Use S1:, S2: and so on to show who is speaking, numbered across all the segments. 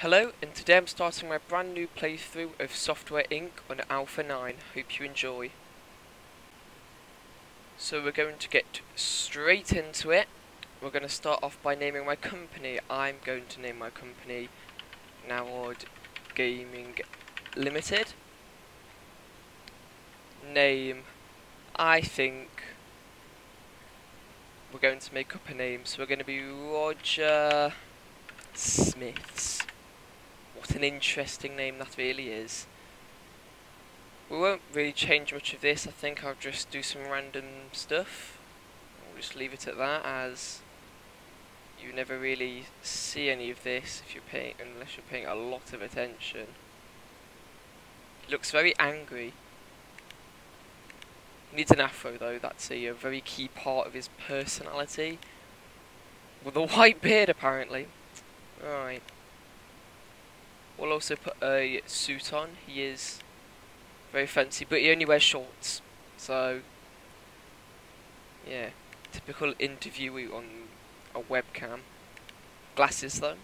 S1: Hello, and today I'm starting my brand new playthrough of Software Inc. on Alpha 9. Hope you enjoy. So we're going to get straight into it. We're going to start off by naming my company. I'm going to name my company Narod Gaming Limited. Name, I think we're going to make up a name, so we're going to be Roger Smiths. What an interesting name that really is. We won't really change much of this. I think I'll just do some random stuff. I'll just leave it at that, as you never really see any of this if you're paying, unless you're paying a lot of attention. He looks very angry. He needs an afro though. That's a very key part of his personality. With a white beard apparently. Right. We'll also put a suit on. He is very fancy, but he only wears shorts. So, yeah, typical interviewee on a webcam. Glasses though.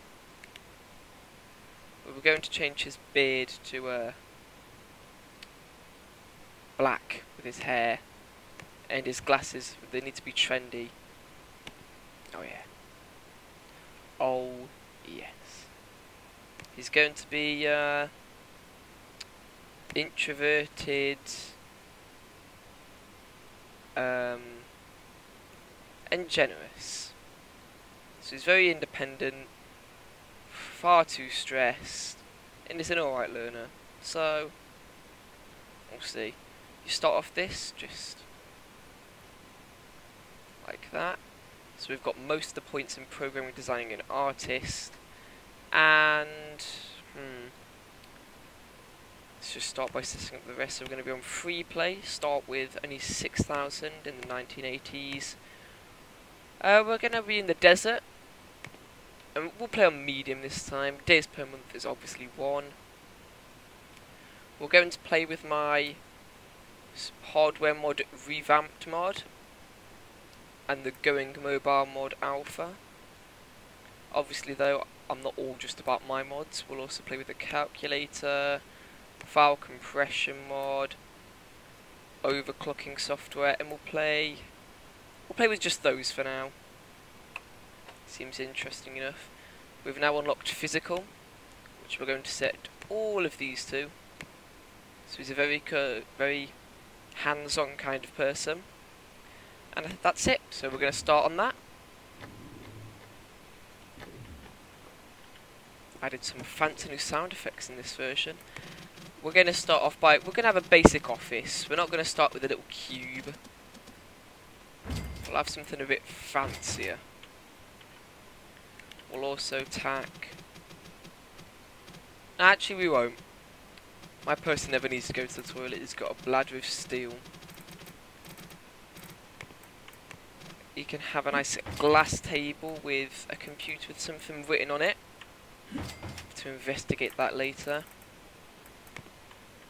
S1: But we're going to change his beard to black with his hair, and his glasses, they need to be trendy. Oh yeah. Oh yes. He's going to be introverted and generous. So he's very independent, far too stressed, and is an alright learner. So we'll see. You start off this just like that. So we've got most of the points in programming, designing, and artist. And let's just start by setting up the rest. So we're going to be on free play. Start with only 6,000 in the 1980s. We're going to be in the desert, and we'll play on medium this time. Days per month is obviously 1. We're going to play with my hardware mod Revamped mod and the Going Mobile mod Alpha. Obviously though, I'm not all just about my mods. We'll also play with the calculator, file compression mod, overclocking software, and we'll play with just those for now. Seems interesting enough. We've now unlocked physical, which we're going to set all of these to. So he's a very hands-on kind of person, and that's it. So we're going to start on that. Added some fancy new sound effects in this version. We're going to start off by, we're going to have a basic office. We're not going to start with a little cube. We'll have something a bit fancier. We'll also tack... Actually we won't. My person never needs to go to the toilet. He's got a bladder of steel. You can have a nice glass table with a computer with something written on it, to investigate that later.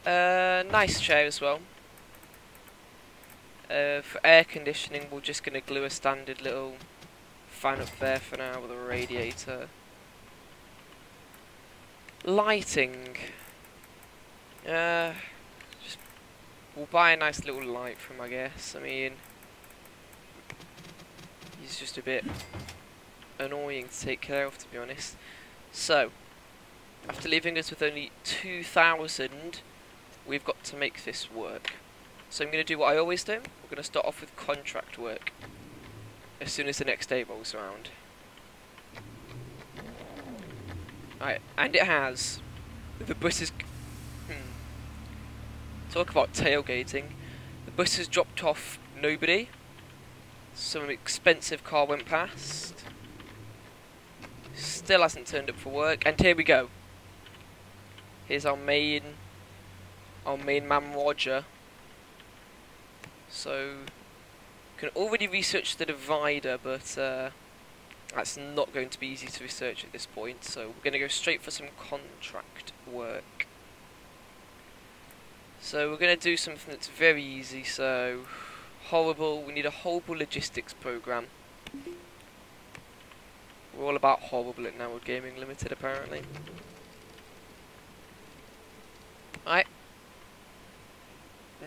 S1: Nice chair as well. For air conditioning, we're just going to glue a standard little fan up there for now with a radiator. Lighting. Just we'll buy a nice little light from, I guess. I mean, he's just a bit annoying to take care of, to be honest. So, after leaving us with only 2,000, we've got to make this work. So I'm going to do what I always do. We're going to start off with contract work as soon as the next day rolls around. Alright, and it has. The bus is... Talk about tailgating. The bus has dropped off nobody. Some expensive car went past. Still hasn't turned up for work, and here we go. Here's our main man Roger. So, can already research the divider, but that's not going to be easy to research at this point. So we're going to go straight for some contract work. So we're going to do something that's very easy. So horrible. We need a horrible logistics program. We're all about horrible at Narod Gaming Limited, apparently. Right.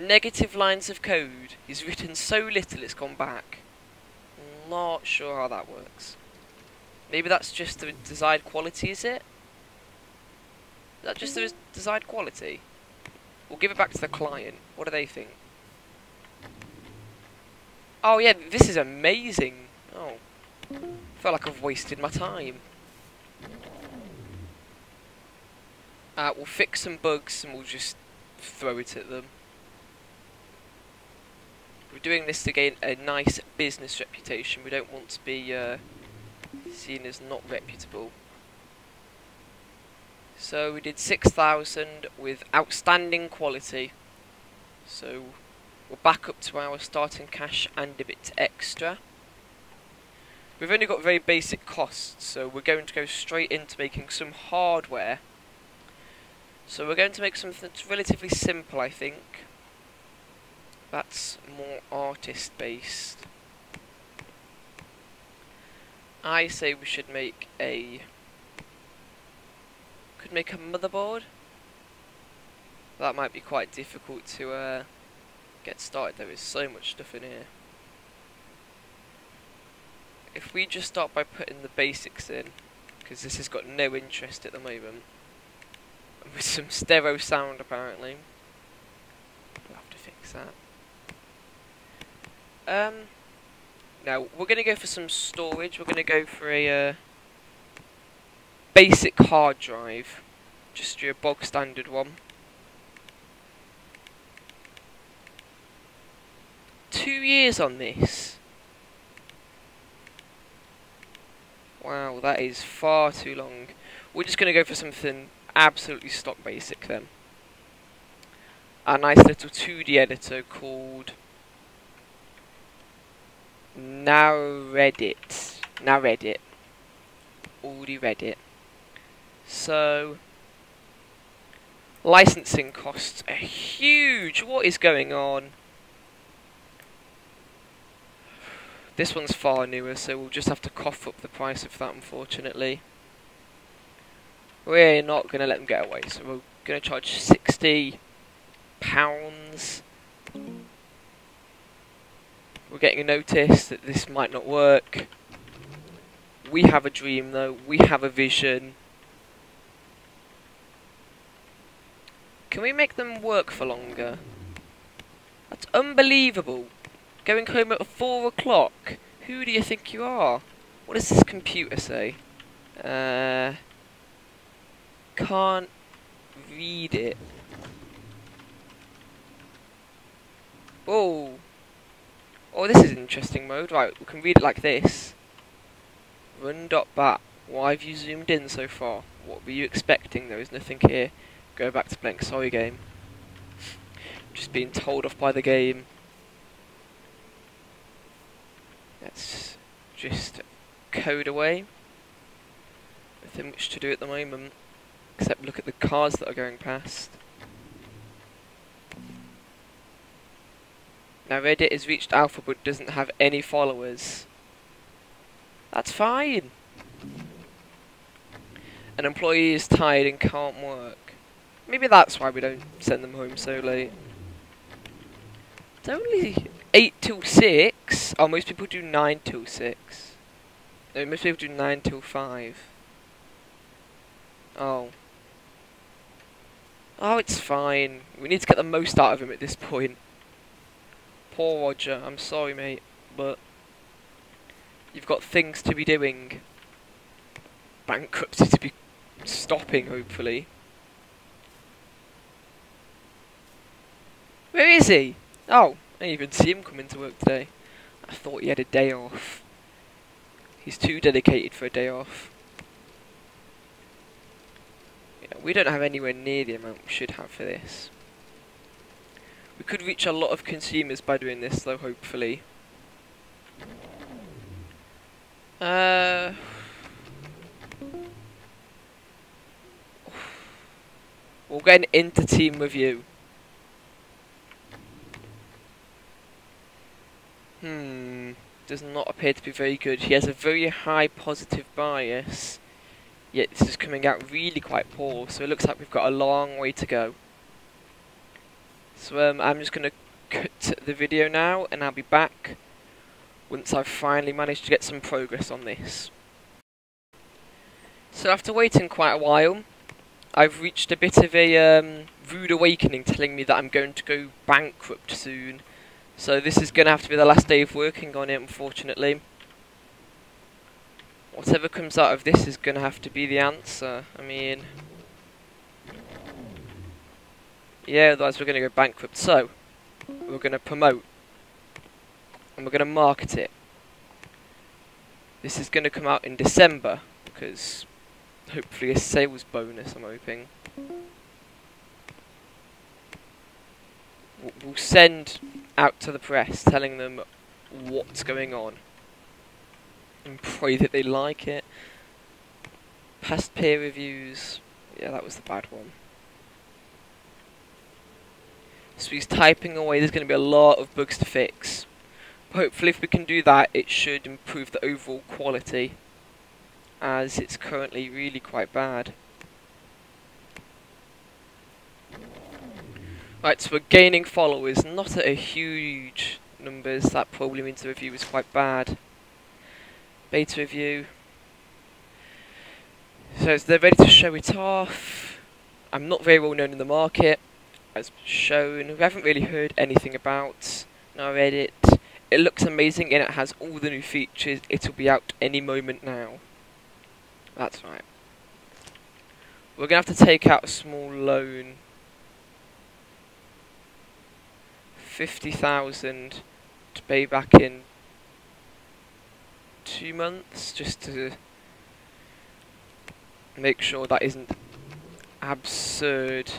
S1: Negative lines of code. He's written so little it's gone back. Not sure how that works. Maybe that's just the desired quality, is it? Is that just the desired quality? We'll give it back to the client. What do they think? Oh yeah, this is amazing. Oh. I feel like I've wasted my time. We'll fix some bugs and we'll just throw it at them. We're doing this to gain a nice business reputation. We don't want to be seen as not reputable. So we did 6,000 with outstanding quality. So we're back up to our starting cash and a bit extra. We've only got very basic costs, so we're going to go straight into making some hardware. So we're going to make something that's relatively simple, I think. That's more artist based. I say we should make a... could make a motherboard. That might be quite difficult to get started. There is so much stuff in here. If we just start by putting the basics in, because this has got no interest at the moment, and with some stereo sound apparently. We'll have to fix that. Now we're going to go for some storage. We're going to go for a basic hard drive, just your bog standard one. 2 years on this. Wow, that is far too long. We're just going to go for something absolutely stock basic then. A nice little 2D editor called Narod. Narod. Already read it. So, licensing costs are huge. What is going on? This one's far newer, so we'll just have to cough up the price of that, unfortunately. We're not going to let them get away, so we're going to charge £60. We're getting a notice that this might not work. We have a dream, though. We have a vision. Can we make them work for longer? That's unbelievable. Going home at 4 o'clock. Who do you think you are? What does this computer say? Can't read it. Oh. Oh, this is an interesting mode. Right, we can read it like this. Run.bat. Why have you zoomed in so far? What were you expecting? There is nothing here. Go back to playing sorry game. Just being told off by the game. Let's just code away. Nothing much to do at the moment, except look at the cars that are going past. Now Reddit has reached alpha but doesn't have any followers. That's fine. An employee is tired and can't work. Maybe that's why we don't send them home so late. It's only 8 till 6. Oh, most people do 9 till 6. No, most people do 9 till 5. Oh. Oh, it's fine. We need to get the most out of him at this point. Poor Roger. I'm sorry, mate, but you've got things to be doing. Bankruptcy to be stopping, hopefully. Where is he? Oh, I didn't even see him come into work today. I thought he had a day off. He's too dedicated for a day off. Yeah, we don't have anywhere near the amount we should have for this. We could reach a lot of consumers by doing this, though, hopefully. We'll get an inter-team review. does not appear to be very good. He has a very high positive bias, yet this is coming out really quite poor, so it looks like we've got a long way to go. So I'm just going to cut the video now, and I'll be back once I've finally managed to get some progress on this. So after waiting quite a while, I've reached a bit of a rude awakening telling me that I'm going to go bankrupt soon. So this is going to have to be the last day of working on it, unfortunately. Whatever comes out of this is going to have to be the answer. I mean, yeah, otherwise we're going to go bankrupt. So, we're going to promote, and we're going to market it. This is going to come out in December, because hopefully a sales bonus, I'm hoping. We'll send out to the press telling them what's going on and pray that they like it. Past peer reviews, yeah, that was the bad one. So he's typing away. There's going to be a lot of bugs to fix. Hopefully if we can do that, it should improve the overall quality, as it's currently really quite bad. Right, so we're gaining followers, not at a huge numbers. That probably means the review is quite bad. Beta review. So they're ready to show it off. I'm not very well known in the market, as shown. We haven't really heard anything about Narod. It looks amazing and it has all the new features. It'll be out any moment now. That's right. We're going to have to take out a small loan. 50,000 to pay back in 2 months, just to make sure that isn't absurd.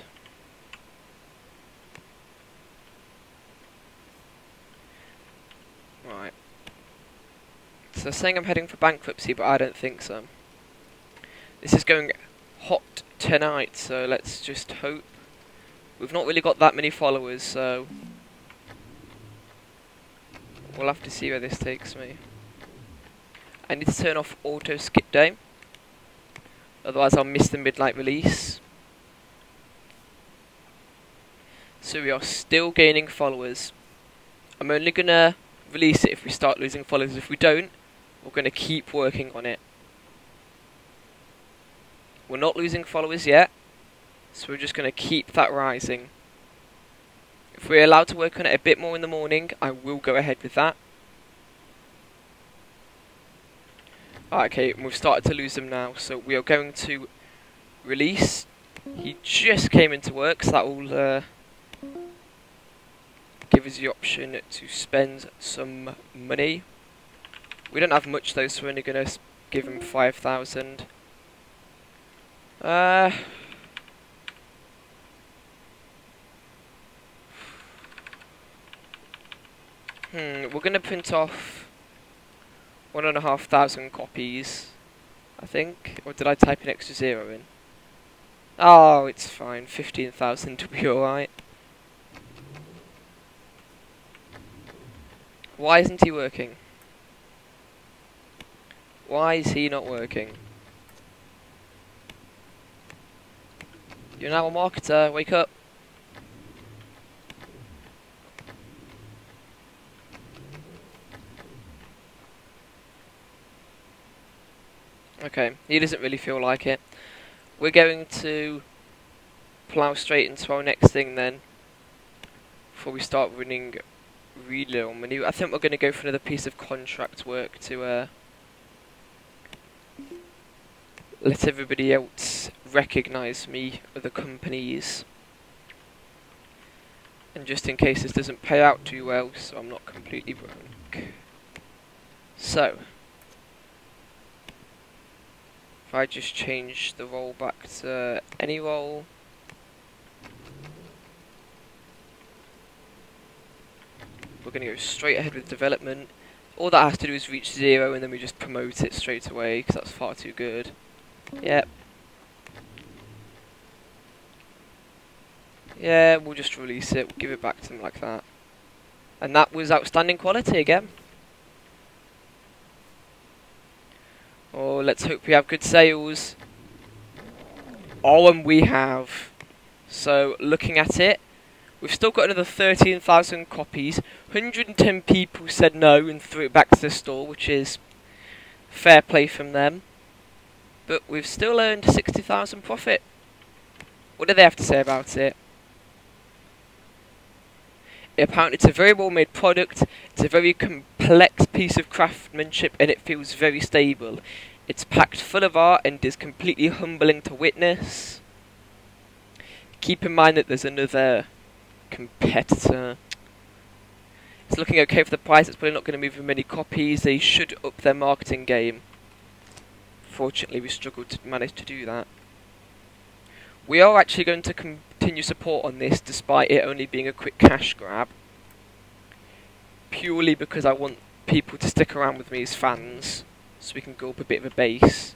S1: Right. So they're saying I'm heading for bankruptcy, but I don't think so. This is going hot tonight, so let's just hope. We've not really got that many followers, so we'll have to see where this takes me. I need to turn off auto skip day, otherwise I'll miss the midnight release. So we are still gaining followers. I'm only gonna release it if we start losing followers. If we don't, we're gonna keep working on it. We're not losing followers yet, so we're just gonna keep that rising. If we're allowed to work on it a bit more in the morning, I will go ahead with that. Okay, we've started to lose them now, so we are going to release. He just came into work, so that will give us the option to spend some money. We don't have much though, so we're only going to give him 5,000. We're going to print off 1,500 copies, I think. Or did I type an extra 0 in? Oh, it's fine. 15,000 will be alright. Why isn't he working? Why is he not working? You're now a marketer, wake up. Okay, he doesn't really feel like it. We're going to plough straight into our next thing then, before we start running really low on money. I think we're going to go for another piece of contract work to let everybody else recognise me, other companies. And just in case this doesn't pay out too well, so I'm not completely broke. So, if I just change the role back to any role. We're going to go straight ahead with development. All that has to do is reach 0 and then we just promote it straight away, because that's far too good. Yep. Yeah, we'll just release it, we'll give it back to them like that. And that was outstanding quality again. Oh, let's hope we have good sales. Oh, and we have. So, looking at it, we've still got another 13,000 copies. 110 people said no and threw it back to the store, which is fair play from them. But we've still earned 60,000 profit. What do they have to say about it? Apparently it's a very well made product, it's a very complex piece of craftsmanship and it feels very stable. It's packed full of art and is completely humbling to witness. Keep in mind that there's another competitor. It's looking okay for the price, it's probably not going to move with many copies. They should up their marketing game. Fortunately we struggled to manage to do that. We are actually going to continue support on this despite it only being a quick cash grab. Purely because I want people to stick around with me as fans so we can go up a bit of a base.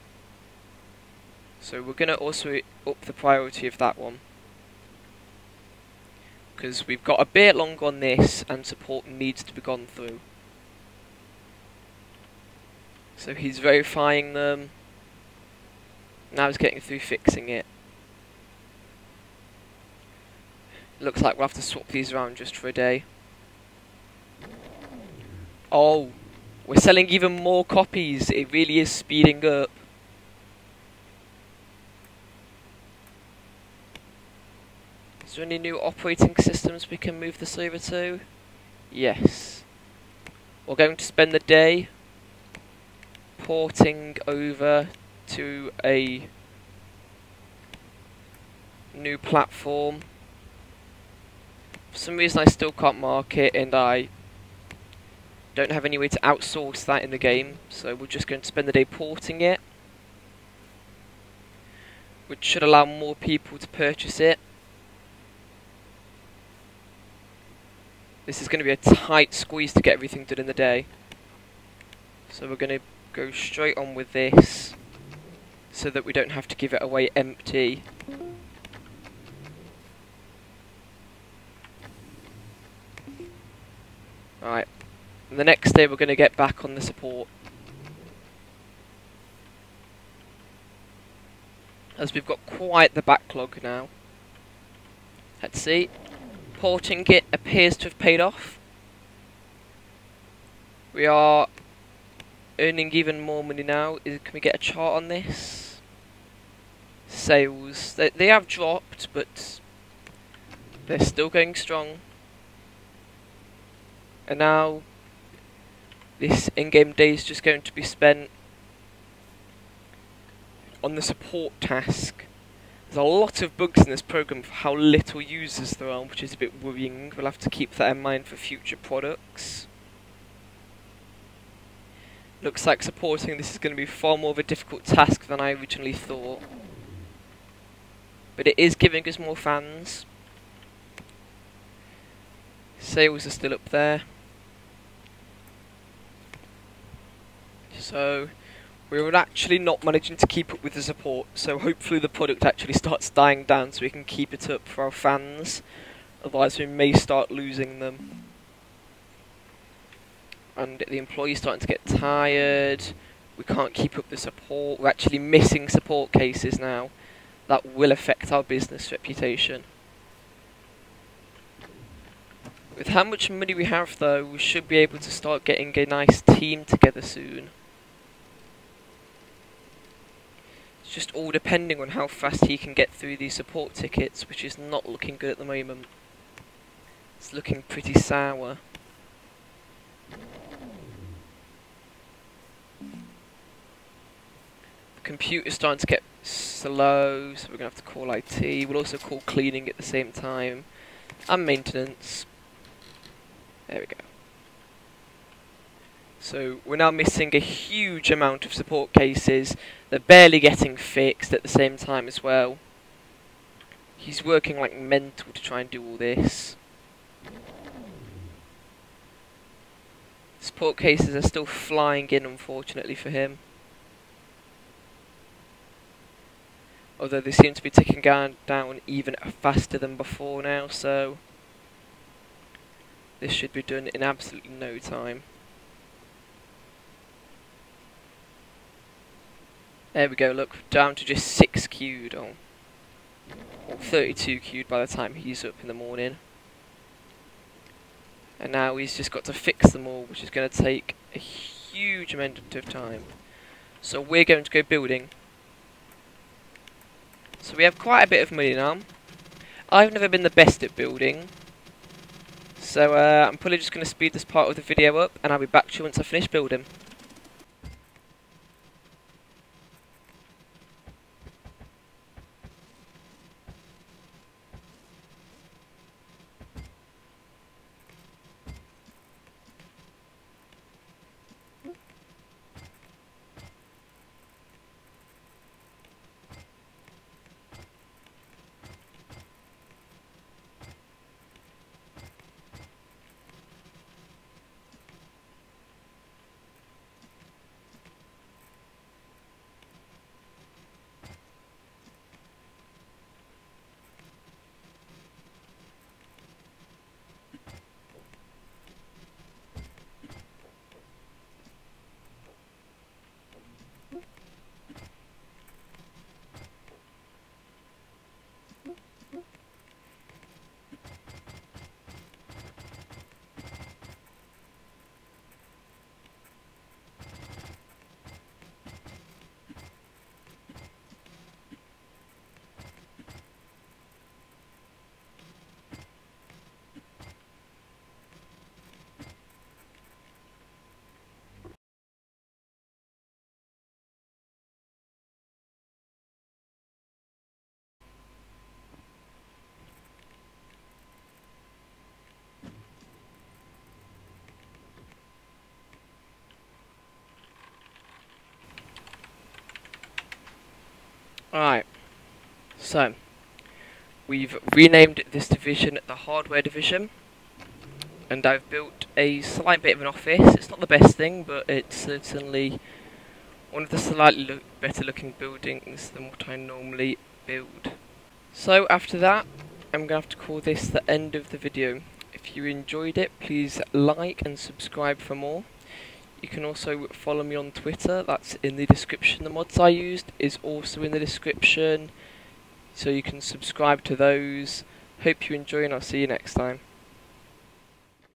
S1: So we're going to also up the priority of that one. Because we've got a bit longer on this and support needs to be gone through. So he's verifying them. Now he's getting through fixing it. Looks like we'll have to swap these around just for a day. Oh, we're selling even more copies. It really is speeding up. Is there any new operating systems we can move this over to? Yes. We're going to spend the day porting over to a new platform. For some reason I still can't mark it and I don't have any way to outsource that in the game, so we're just going to spend the day porting it, which should allow more people to purchase it. This is going to be a tight squeeze to get everything done in the day, so we're going to go straight on with this so that we don't have to give it away empty. Right, and the next day we're going to get back on the support. As we've got quite the backlog now. Let's see. Porting it appears to have paid off. We are earning even more money now. Can we get a chart on this? Sales. They have dropped, but they're still going strong. And now this in-game day is just going to be spent on the support task. There's a lot of bugs in this program for how little users there are, which is a bit worrying. We'll have to keep that in mind for future products. Looks like supporting this is going to be far more of a difficult task than I originally thought. But it is giving us more fans. Sales are still up there. So we're actually not managing to keep up with the support, so hopefully the product actually starts dying down so we can keep it up for our fans. Otherwise we may start losing them. And the employees starting to get tired. We can't keep up the support. We're actually missing support cases now. That will affect our business reputation. With how much money we have though, we should be able to start getting a nice team together soon. It's just all depending on how fast he can get through these support tickets, which is not looking good at the moment. It's looking pretty sour. The computer's starting to get slow, so we're going to have to call IT. We'll also call cleaning at the same time. And maintenance. There we go. So we're now missing a huge amount of support cases. They're barely getting fixed at the same time as well. He's working like mental to try and do all this. Support cases are still flying in, unfortunately for him. Although they seem to be ticking down even faster than before now, so this should be done in absolutely no time. There we go, look, down to just 6 queued, or 32 queued by the time he's up in the morning. And now he's just got to fix them all, which is going to take a huge amount of time. So we're going to go building. So we have quite a bit of money now. I've never been the best at building, so I'm probably just going to speed this part of the video up, and I'll be back to you once I finish building. Alright, so we've renamed this division the Hardware Division, and I've built a slight bit of an office. It's not the best thing, but it's certainly one of the slightly better looking buildings than what I normally build. So after that, I'm going to have to call this the end of the video. If you enjoyed it, please like and subscribe for more. You can also follow me on Twitter, that's in the description. The mods I used is also in the description, so you can subscribe to those. Hope you enjoy, and I'll see you next time.